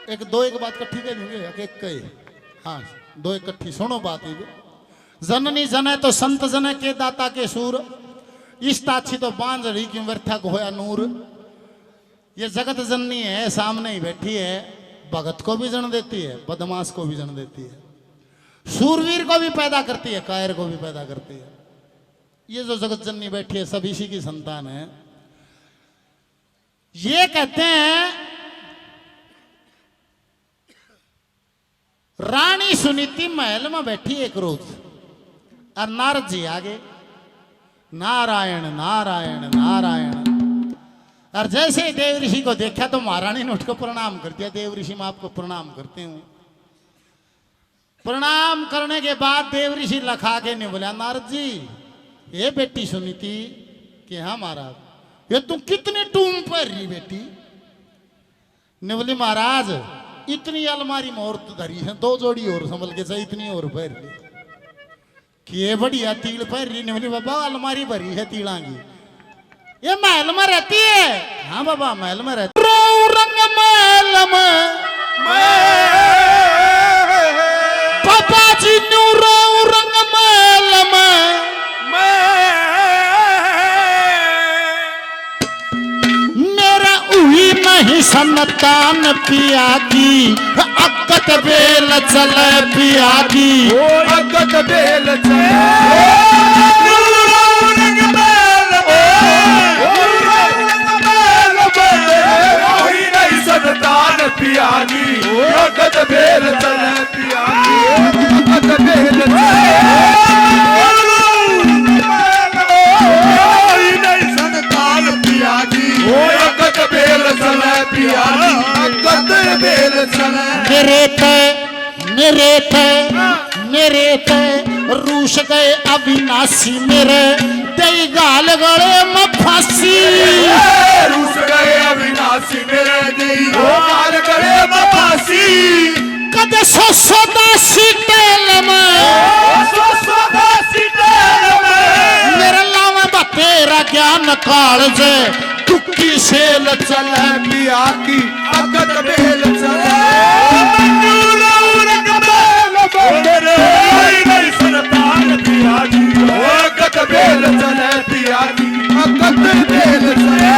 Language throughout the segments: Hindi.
एक दो एक बात कट्ठी कह देंगे एक कहे हाँ दो इकट्ठी सुनो बात ये जननी जने तो संत जने के दाता के सूर इष्टा अच्छी तो बांझ रही क्यों व्यर्था को होया नूर। ये जगत जननी है सामने ही बैठी है, भगत को भी जन देती है, बदमाश को भी जन देती है, सूरवीर को भी पैदा करती है, कायर को भी पैदा करती है। ये जो जगत जननी बैठी है सब इसी की संतान है। ये कहते हैं रानी सुनीति महल में बैठी एक रोज और नारद जी आगे नारायण नारायण नारायण। और जैसे ही देव ऋषि को देखा तो महारानी ने उठकर प्रणाम कर दिया। देव ऋषि मैं आपको प्रणाम करती हूं। प्रणाम करने के बाद देव ऋषि लखा के ने बोला नारद जी ये बेटी सुनीति कि हाँ महाराज ये तुम कितने टूम पर रही बेटी। ने बोली महाराज इतनी अलमारी में और धरी है, दो जोड़ी और संभल के चाहिए इतनी और पैर ली कि ये बढ़िया तील पैर रही। ने बोली बाबा अलमारी भरी है तीड़ा की, ये महल में रहती है। हाँ बाबा महल में रहती रंग महल में पापा जी न्यू रंग महल में मेरा उही नहीं संतान पिया की अकत बेल चले पिया की अकत बेल संतान पियागी अकत बेल चले पियागी अकत बेल संतान पियागी अकत बेल चले पियागी अकत बेल चले। मेरे ते रूस गए अविनाशी मेरे दई गाल गले में फांसी। रूस गए अविनाशी मेरे दई गाल गले में फांसी। कदे सोदासी टेल में मेरे लावा बतेरा ज्ञान काल जे टुक्की सेल चले पिया की अकत बेल चले। संतान पियागी अकत बेल चले पियागी अकत बेल चले।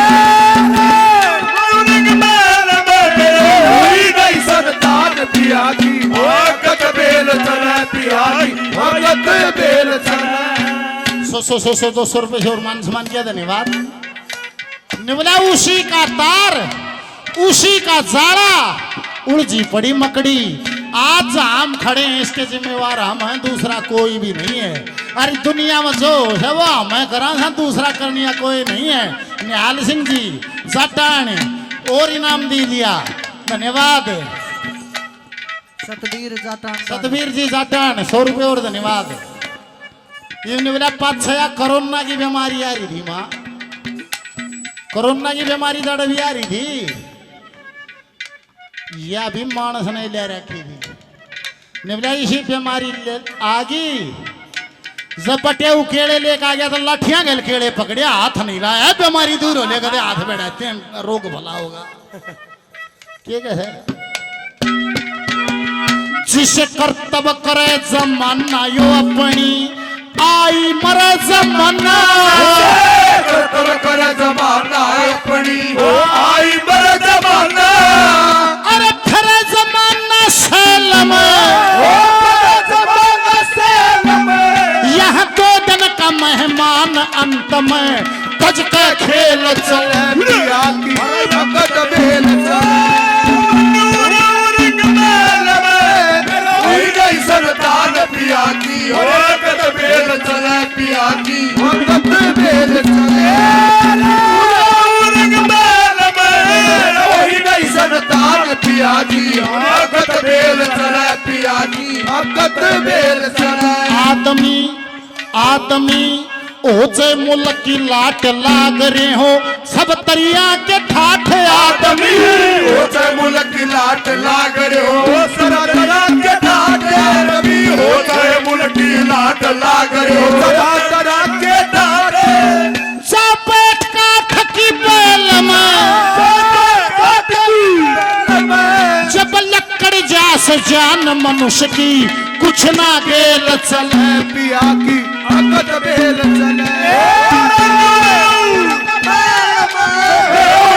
संतान पियागी अकत बेल चले पियागी अकत बेल चले। 200 रुपये और मान सम्मान किया धन्यवाद। निबला उसी का तार उसी का जाड़ा उलझी पड़ी मकड़ी। आज हम खड़े हैं इसके जिम्मेवार हम हैं, दूसरा कोई भी नहीं है। अरे दुनिया में जो है वो हमें करा था, दूसरा करनिया कोई नहीं है। निहाल सिंह जी जाटान और इनाम दे दिया धन्यवाद। सतबीर जी जाटान 100 रुपये और धन्यवाद। ये बोला 5-6 कोरोना की बीमारी आ रही थी माँ, कोरोना की बीमारी दड़ भी आ रही थी, यह भी मानस ने ले रखी थी। निबला इसी बीमारी आ गई जब बटे केड़े लेके आ गया तो लाठियां गल केड़े पकड़े हाथ नहीं लाया, बीमारी दूर हो लेकर हाथ बैठाते हैं रोग भला होगा। ठीक है जिसे कर्तव्य करे जमाना यो अपनी आई मरे जमाना कर्तव्य करे जमाना अपनी आई मरे जमाना। अरे फिर जमाना सैलम यहाँ 2 दिन का मेहमान अंत में तज का खेल चले पिया की अकत बेल चले। संतान पिया की अकत बेल चले पिया की अकत बेल चले। संतान पियागी अकत बेल चले पियागी अकत बेल चले। आदमी ओचे मुल्क की लाट लाग रहे हो सब तरिया के ठाठ। आदमी ओचे मुल्क की लाट लाग रहे हो सब तरिया के ठाठ। आदमी ओचे मुल्क की लाट लाग रहे हो सब तरिया के ठाठ। चपेट का ठकी बेल में जब बस जान मनुष्य की कुछ ना गेल चले पिया की अकत बेल चले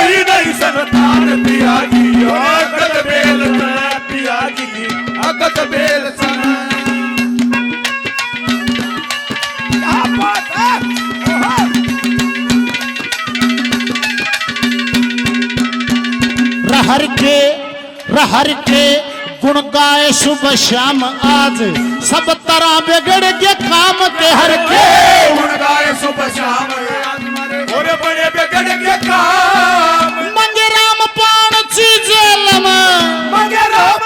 ही नहीं संतान पिया की अकत बेल चले पिया की अकत बेल चले क्या बात है रहर के गुण गाए सुबह शाम आज सब तरह बिगड़ के काम के हर के गुण गाए सुबह शाम और बड़े बिगड़ के काम मंगे राम पान जेल में मगे राम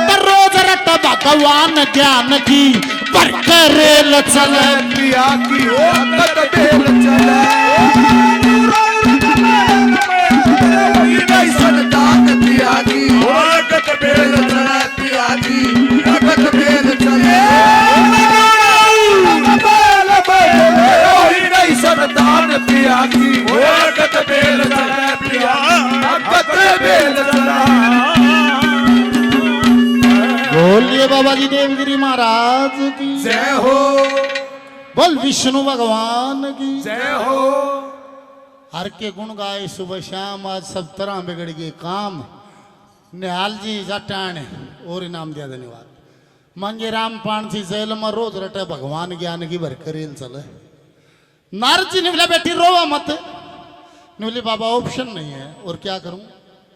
पर रोज रट भगवान ज्ञान की पर करेल चले पिया की अकत बेल चले संतान पिया की अकत बेल चले पिया की अकत बेल चले नहीं संतान पिया की अकत बेल चले पिया अकत बेल चले बोलिए बाबा जी देवगिरी महाराज की जय हो बोल विष्णु भगवान की जय हो हर के गुण गाए सुबह शाम आज सब तरह बिगड़ गए काम निहाल जी जटान और इनाम दिया धन्यवाद मंगे राम पान सी जेल में रोज रटे भगवान ज्ञान की भर करेल चले नारद जी ने बोला बेटी रोवा मत ने बोली बाबा ऑप्शन नहीं है और क्या करूं